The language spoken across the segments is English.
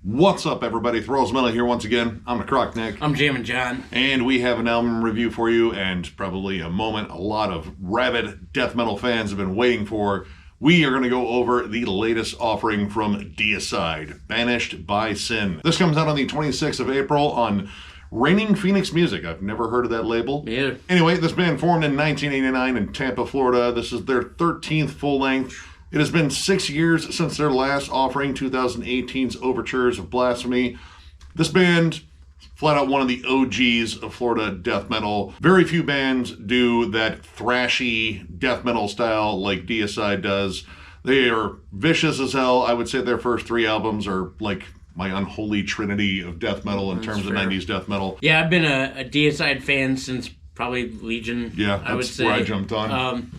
What's up, everybody? Thralls here once again. I'm Necrotic Nick. I'm Jammin John. And we have an album review for you, and probably a moment a lot of rabid death metal fans have been waiting for. We are going to go over the latest offering from Deicide, Banished by Sin. This comes out on the 26th of April on Reigning Phoenix Music. I've never heard of that label. Yeah. Anyway, this band formed in 1989 in Tampa, Florida. This is their 13th full length. It has been 6 years since their last offering, 2018's Overtures of Blasphemy. This band, flat out one of the OGs of Florida death metal. Very few bands do that thrashy death metal style like Deicide does. They are vicious as hell. I would say their first three albums are like my unholy trinity of death metal in terms of 90s death metal. Yeah, I've been a Deicide fan since probably Legion. Yeah, I would say. Where I jumped on.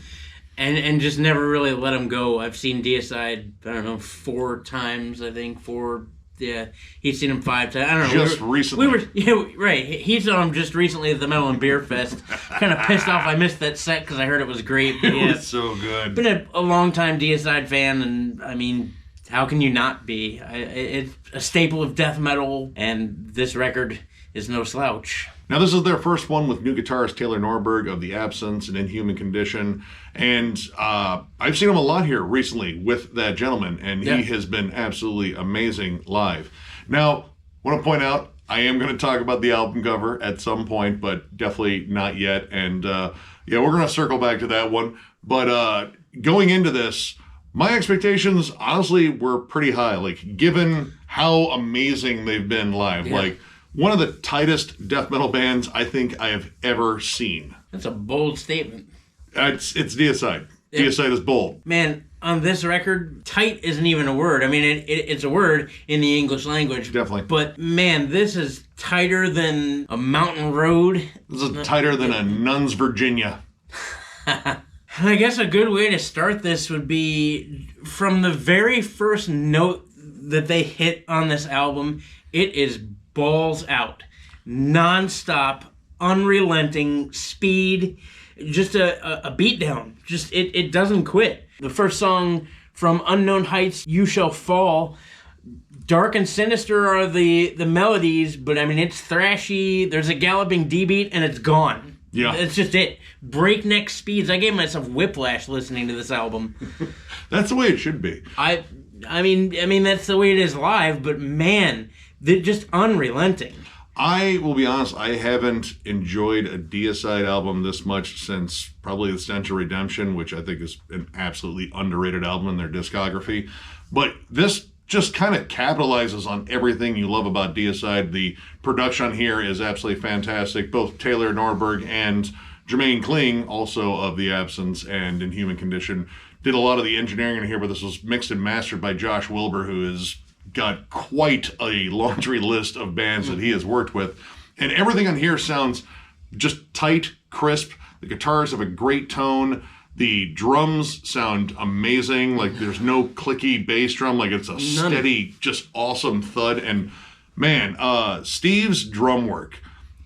And just never really let them go. I've seen Deicide, I don't know, 4 times, I think. Yeah, he's seen him 5 times. I don't know. Just recently. Right. He saw him just recently at the Metal and Beer Fest. Kind of pissed off I missed that set because I heard it was great. But yeah, it was so good. Been a long-time Deicide fan, and I mean, how can you not be? It's a staple of death metal, and this record is no slouch. Now, this is their first one with new guitarist Taylor Norberg of The Absence and Inhuman Condition. And I've seen him a lot here recently with that gentleman, and he has been absolutely amazing live. Now, I want to point out, I am going to talk about the album cover at some point, but definitely not yet. And yeah, we're going to circle back to that one. But going into this, my expectations, honestly, were pretty high. Like, given how amazing they've been live. Yeah. Like, one of the tightest death metal bands I think I have ever seen. That's a bold statement. It's Deicide. Deicide is bold. Man, on this record, tight isn't even a word. I mean, it's a word in the English language. Definitely. But man, this is tighter than a mountain road. This is tighter than a nun's Virginia. I guess a good way to start this would be from the very first note that they hit on this album, it is balls out, non-stop, unrelenting speed, just a beatdown. Just it doesn't quit. The first song, From Unknown Heights You Shall Fall, dark and sinister are the melodies, but I mean, it's thrashy, there's a galloping D beat, and it's gone. Yeah. It's just it. Breakneck speeds. I gave myself whiplash listening to this album. That's the way it should be. I mean that's the way it is live, but man, they're just unrelenting. I will be honest, I haven't enjoyed a Deicide album this much since probably The Stench of Redemption, which I think is an absolutely underrated album in their discography. But this just kind of capitalizes on everything you love about Deicide. The production here is absolutely fantastic. Both Taylor Norberg and Jermaine Kling, also of The Absence and Inhuman Condition, did a lot of the engineering in here, but this was mixed and mastered by Josh Wilbur, who is got quite a laundry list of bands that he has worked with. And everything on here sounds just tight, crisp. The guitars have a great tone. The drums sound amazing. Like, there's no clicky bass drum. Like, it's a steady, just awesome thud. And man, Steve's drum work,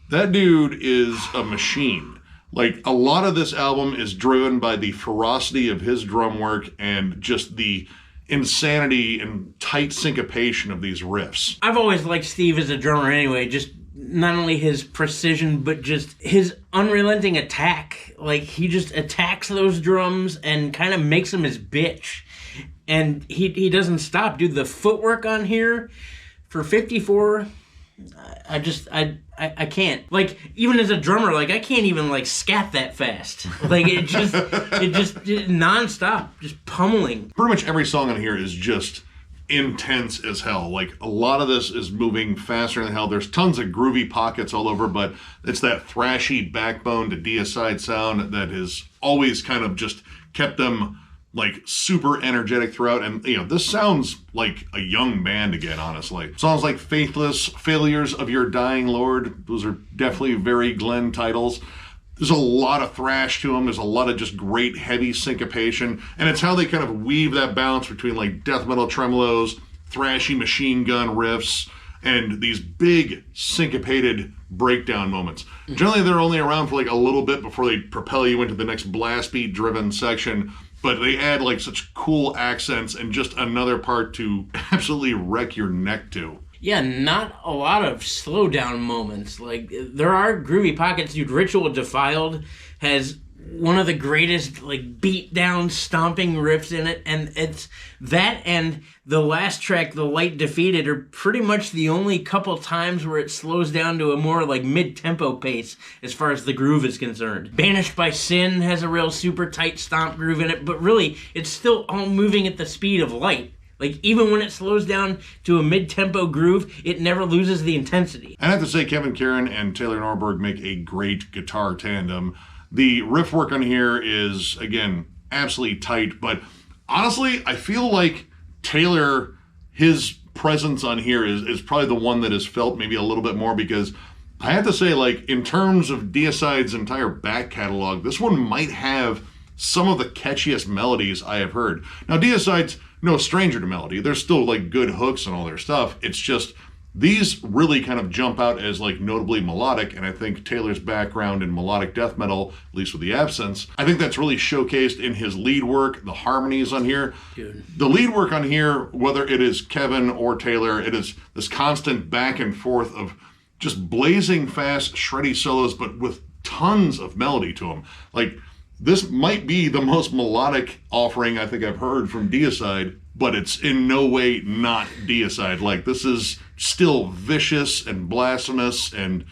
that dude is a machine. Like, a lot of this album is driven by the ferocity of his drum work and just the insanity and tight syncopation of these riffs. I've always liked Steve as a drummer anyway, just not only his precision, but just his unrelenting attack. Like, he just attacks those drums and kind of makes them his bitch. And he doesn't stop. Dude, the footwork on here for 54, I can't. Like, even as a drummer, like, I can't even, like, scat that fast. Like, it just nonstop, just pummeling. Pretty much every song on here is just intense as hell. Like, a lot of this is moving faster than hell. There's tons of groovy pockets all over, but it's that thrashy backbone to Deicide sound that has always kind of just kept them like super energetic throughout. And you know, this sounds like a young band again, honestly. Songs like Faithless, Failures of Your Dying Lord, those are definitely very GLEN titles. There's a lot of thrash to them. There's a lot of just great heavy syncopation. And it's how they kind of weave that balance between like death metal tremolos, thrashy machine gun riffs, and these big syncopated breakdown moments. Generally, they're only around for like a little bit before they propel you into the next blast beat driven section. But they add like such cool accents and just another part to absolutely wreck your neck to. Yeah, not a lot of slowdown moments. Like, there are groovy pockets. Dude, Ritual Defiled has one of the greatest, like, beat down stomping riffs in it, and it's that and the last track, The Light Defeated, are pretty much the only couple times where it slows down to a more, like, mid-tempo pace as far as the groove is concerned. Banished by Sin has a real super tight stomp groove in it, but really, it's still all moving at the speed of light. Like, even when it slows down to a mid-tempo groove, it never loses the intensity. I have to say, Kevin Kieran and Taylor Norberg make a great guitar tandem. The riff work on here is, again, absolutely tight, but honestly, I feel like Taylor, his presence on here is probably the one that is felt maybe a little bit more, because I have to say, like, in terms of Deicide's entire back catalog, this one might have some of the catchiest melodies I have heard. Now, Deicide's no stranger to melody. There's still, like, good hooks and all their stuff. It's just these really kind of jump out as, like, notably melodic, and I think Taylor's background in melodic death metal, at least with the Absence, I think that's really showcased in his lead work, the harmonies on here. Dude. The lead work on here, whether it is Kevin or Taylor, it is this constant back and forth of just blazing fast, shreddy solos, but with tons of melody to them. Like, this might be the most melodic offering I think I've heard from Deicide, but it's in no way not Deicide. Like, this is still vicious and blasphemous, and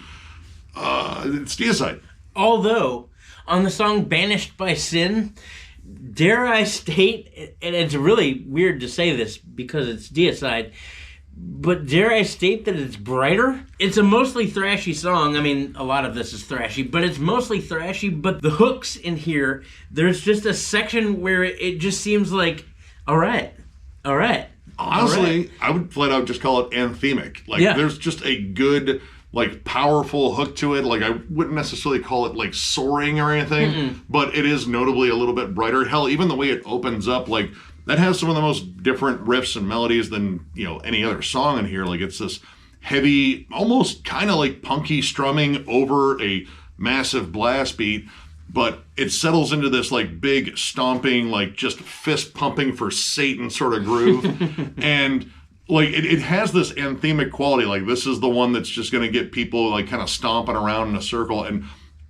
it's Deicide. Although, on the song Banished by Sin, dare I state, and it's really weird to say this because it's Deicide, but dare I state that it's brighter? It's a mostly thrashy song. I mean, a lot of this is thrashy, but it's mostly thrashy. But the hooks in here, there's just a section where it just seems like, all right. Honestly, I would flat out just call it anthemic. Like, there's just a good, like, powerful hook to it. Like, I wouldn't necessarily call it, like, soaring or anything, but it is notably a little bit brighter. Hell, even the way it opens up, like, that has some of the most different riffs and melodies than, you know, any other song in here. Like, it's this heavy, almost kind of like punky strumming over a massive blast beat, but it settles into this, like, big stomping, like, just fist pumping for Satan sort of groove. And, like, it has this anthemic quality. Like, this is the one that's just going to get people, like, kind of stomping around in a circle. And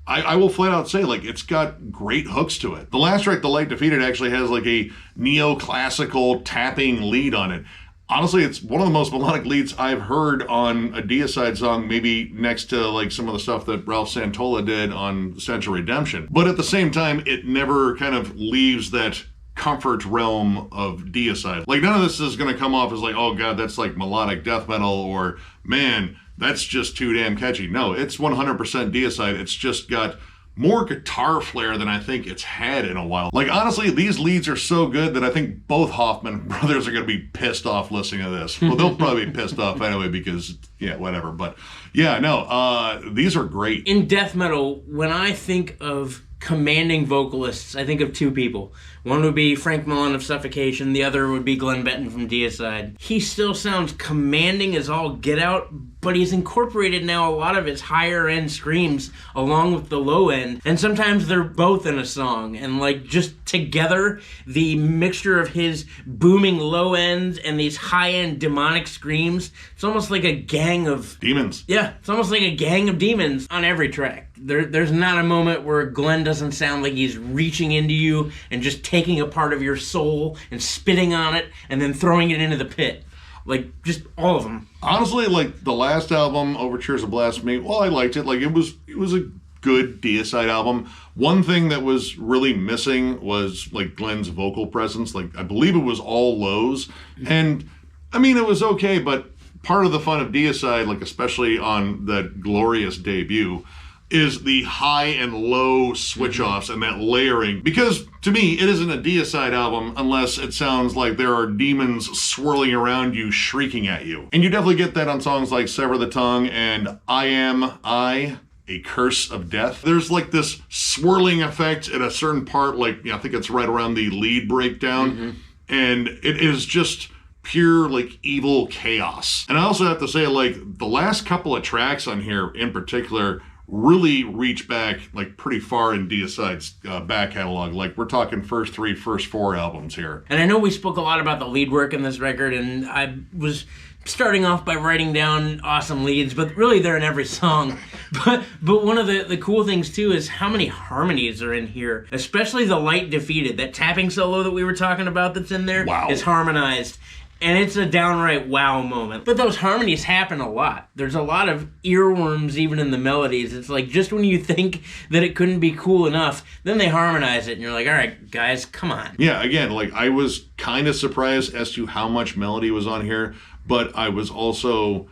I will flat out say, like, it's got great hooks to it. The last track, The Light Defeated, actually has, like, a neoclassical tapping lead on it. Honestly, it's one of the most melodic leads I've heard on a Deicide song, maybe next to, like, some of the stuff that Ralph Santola did on Central Redemption. But at the same time, it never kind of leaves that comfort realm of Deicide. Like, none of this is going to come off as like, oh god, that's like melodic death metal, or man, that's just too damn catchy. No, it's 100% Deicide. It's just got more guitar flair than I think it's had in a while. Like, honestly, these leads are so good that I think both Hoffman brothers are going to be pissed off listening to this. Well, they'll probably be pissed off anyway because, yeah, whatever. But, yeah, no, these are great. In death metal, when I think of commanding vocalists, I think of two people. One would be Frank Millen of Suffocation, the other would be Glenn Benton from Deicide. He still sounds commanding as all get out, but he's incorporated now a lot of his higher end screams along with the low end, and sometimes they're both in a song, and like just together, the mixture of his booming low ends and these high end demonic screams, it's almost like a gang of demons. Yeah, it's almost like a gang of demons on every track. There's not a moment where Glenn doesn't sound like he's reaching into you and just taking a part of your soul and spitting on it and then throwing it into the pit. Like, just all of them. Honestly, like, the last album, Overtures of Blasphemy, well, I liked it. Like, it was a good Deicide album. One thing that was really missing was, like, Glenn's vocal presence. Like, I believe it was all lows. And, I mean, it was okay, but part of the fun of Deicide, like, especially on that glorious debut, is the high and low switch-offs and that layering. Because, to me, it isn't a Deicide album unless it sounds like there are demons swirling around you, shrieking at you. And you definitely get that on songs like Sever the Tongue and I Am I, A Curse of Death. There's like this swirling effect at a certain part, like, I think it's right around the lead breakdown. And it is just pure, like, evil chaos. And I also have to say, like, the last couple of tracks on here in particular really reach back, like, pretty far in Deicide's back catalog. Like, we're talking first four albums here. And I know we spoke a lot about the lead work in this record, and I was starting off by writing down awesome leads, but really they're in every song. But one of the cool things too is how many harmonies are in here, especially the Light Defeated. That tapping solo that we were talking about that's in there is harmonized. And it's a downright wow moment. But those harmonies happen a lot. There's a lot of earworms even in the melodies. It's like just when you think that it couldn't be cool enough, then they harmonize it and you're like, all right, guys, come on. Yeah, again, like I was kind of surprised as to how much melody was on here, but I was also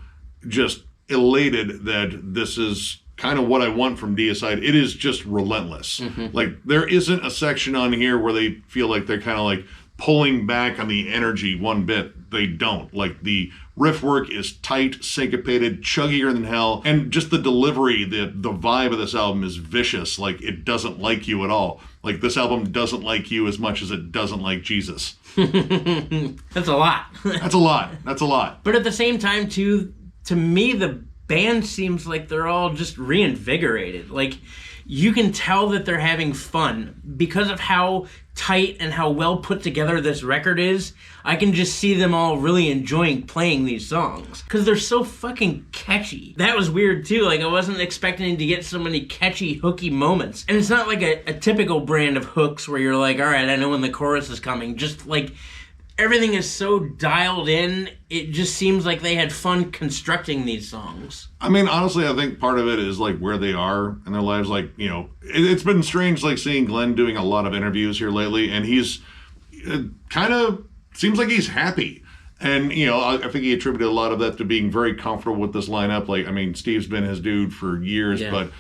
just elated that this is kind of what I want from Deicide. It is just relentless. Like there isn't a section on here where they feel like they're kind of like pulling back on the energy one bit. They don't. Like the riff work is tight, syncopated, chuggier than hell, and just the delivery, the vibe of this album is vicious. Like it doesn't like you at all. Like this album doesn't like you as much as it doesn't like Jesus. That's a lot. That's a lot. That's a lot. But at the same time too, to me the band seems like they're all just reinvigorated. Like you can tell that they're having fun because of how tight and how well put together this record is. I can just see them all really enjoying playing these songs because they're so fucking catchy. That was weird too. Like I wasn't expecting to get so many catchy, hooky moments. And it's not like a typical brand of hooks where you're like, all right, I know when the chorus is coming. Just like everything is so dialed in, it just seems like they had fun constructing these songs. I mean, honestly, I think part of it is like where they are in their lives. Like, you know, it's been strange like seeing Glenn doing a lot of interviews here lately, and he's kind of seems like he's happy. And, you know, I think he attributed a lot of that to being very comfortable with this lineup. Like, I mean, Steve's been his dude for years, but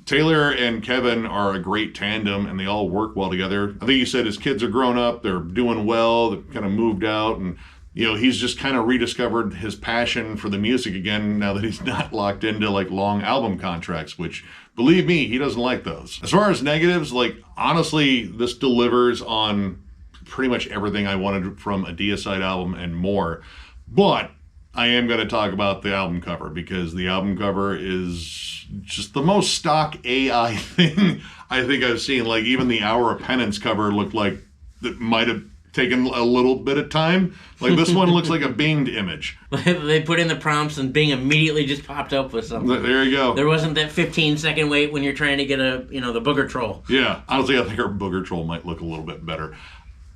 Taylor and Kevin are a great tandem, and they all work well together. I think he said his kids are grown up, they're doing well, they've kind of moved out, and, you know, he's just kind of rediscovered his passion for the music again now that he's not locked into, like, long album contracts, which, believe me, he doesn't like those. As far as negatives, like, honestly, this delivers on pretty much everything I wanted from a Deicide album and more. But I am going to talk about the album cover, because the album cover is just the most stock AI thing I think I've seen. Like, even the Hour of Penance cover looked like it might have taken a little bit of time. Like, this one looks like a Binged image. They put in the prompts and Bing immediately just popped up with something. There you go. There wasn't that 15-second wait when you're trying to get the booger troll. Yeah, honestly, I think our booger troll might look a little bit better.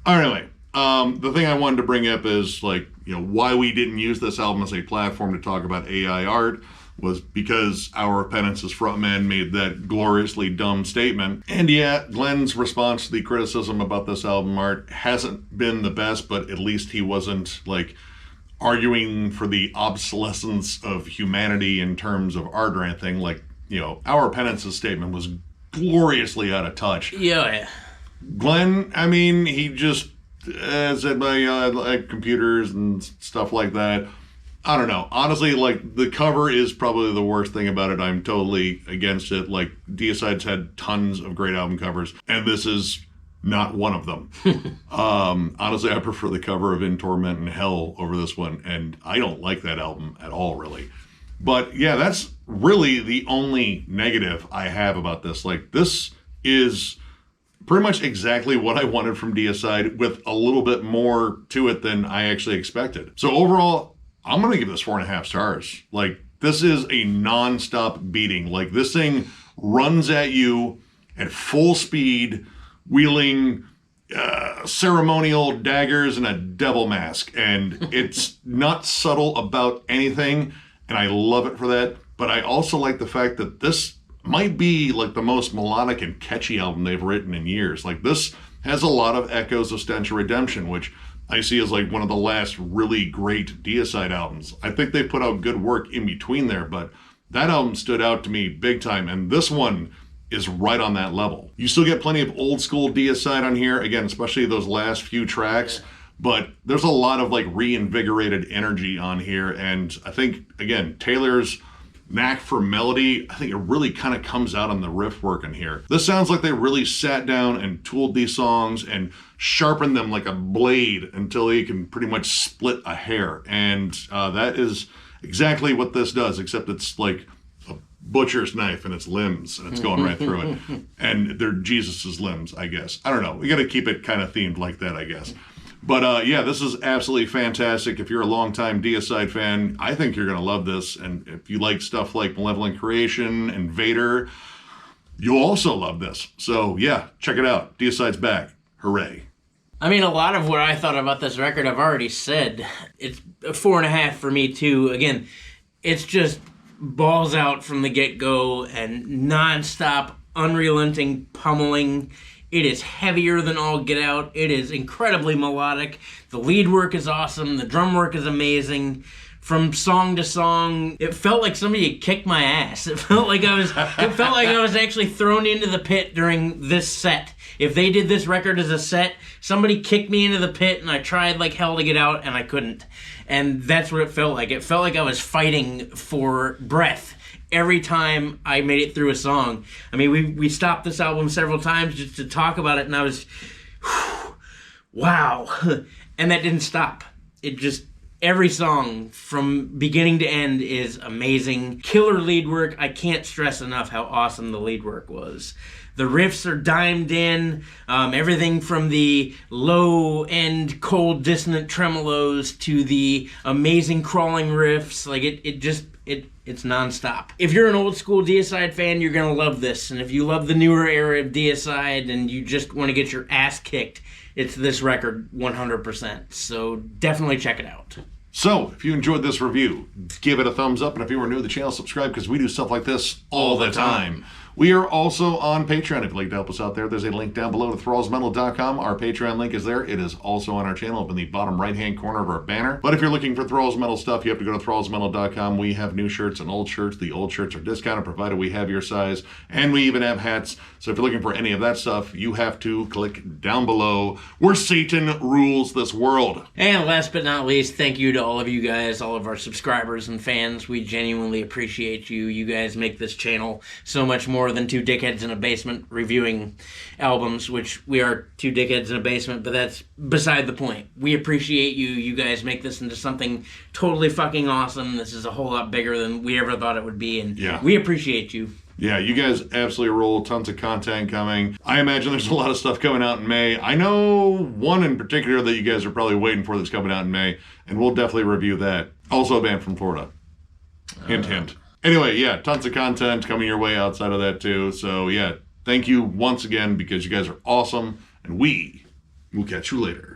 Anyway, the thing I wanted to bring up is, like, you know, why we didn't use this album as a platform to talk about AI art was because Hour of Penance's frontman made that gloriously dumb statement. And yeah, Glenn's response to the criticism about this album art hasn't been the best, but at least he wasn't, like, arguing for the obsolescence of humanity in terms of art or anything. Like, you know, Hour of Penance's statement was gloriously out of touch. Yeah. Glenn, I mean, he just said, I like computers and stuff like that. I don't know. Honestly, like, the cover is probably the worst thing about it. I'm totally against it. Like, Deicide's had tons of great album covers, and this is not one of them. Honestly, I prefer the cover of In Torment and Hell over this one, and I don't like that album at all, really. But yeah, that's really the only negative I have about this. Like, this is pretty much exactly what I wanted from Deicide, with a little bit more to it than I actually expected. So overall, I'm going to give this 4.5 stars. Like, this is a non-stop beating. Like, this thing runs at you at full speed, wielding ceremonial daggers and a devil mask. And it's not subtle about anything, and I love it for that. But I also like the fact that this might be, like, the most melodic and catchy album they've written in years. Like, this has a lot of echoes of Stench of Redemption, which I see as, like, one of the last really great Deicide albums. I think they put out good work in between there, but that album stood out to me big time, and this one is right on that level. You still get plenty of old school Deicide on here, again, especially those last few tracks, but there's a lot of, like, reinvigorated energy on here, and I think, again, Taylor's knack for melody, I think it really kind of comes out on the riff work in here. This sounds like they really sat down and tooled these songs and sharpened them like a blade until you can pretty much split a hair. And that is exactly what this does, except it's like a butcher's knife and it's limbs and it's going right through it. And they're Jesus's limbs, I guess. I don't know. We got to keep it kind of themed like that, I guess. But yeah, this is absolutely fantastic. If you're a longtime Deicide fan, I think you're going to love this. And if you like stuff like Malevolent Creation and Vader, you'll also love this. So yeah, check it out. Deicide's back. Hooray. I mean, a lot of what I thought about this record I've already said. It's a 4.5 for me, too. Again, it's just balls out from the get-go and non-stop, unrelenting pummeling. It is heavier than all get out. It is incredibly melodic. The lead work is awesome. The drum work is amazing. From song to song, it felt like somebody had kicked my ass. It felt like I was actually thrown into the pit during this set. If they did this record as a set, somebody kicked me into the pit and I tried like hell to get out and I couldn't. And that's what it felt like. It felt like I was fighting for breath every time I made it through a song. I mean, we stopped this album several times just to talk about it, and I was, wow. And that didn't stop. It just, every song from beginning to end is amazing. Killer lead work. I can't stress enough how awesome the lead work was. The riffs are dimed in. Everything from the low-end, cold, dissonant tremolos to the amazing crawling riffs. Like, it's nonstop. If you're an old-school Deicide fan, you're going to love this. And if you love the newer era of Deicide and you just want to get your ass kicked, it's this record 100%. So definitely check it out. So, if you enjoyed this review, give it a thumbs up. And if you are new to the channel, subscribe, because we do stuff like this all the time. We are also on Patreon. If you'd like to help us out there, there's a link down below to thrallsmetal.com. Our Patreon link is there. It is also on our channel up in the bottom right-hand corner of our banner. But if you're looking for Thralls Metal stuff, you have to go to thrallsmetal.com. We have new shirts and old shirts. The old shirts are discounted, provided we have your size. And we even have hats. So if you're looking for any of that stuff, you have to click down below where Satan rules this world. And last but not least, thank you to all of you guys, all of our subscribers and fans. We genuinely appreciate you. You guys make this channel so much more than two dickheads in a basement reviewing albums, which we are two dickheads in a basement, but that's beside the point. We appreciate you. You guys make this into something totally fucking awesome. This is a whole lot bigger than we ever thought it would be, and we appreciate you. Yeah, you guys absolutely roll. Tons of content coming. I imagine there's a lot of stuff coming out in May. I know one in particular that you guys are probably waiting for that's coming out in May, and we'll definitely review that. Also a band from Florida. Hint, hint. Anyway, yeah, tons of content coming your way outside of that too. So yeah, thank you once again, because you guys are awesome, and we will catch you later.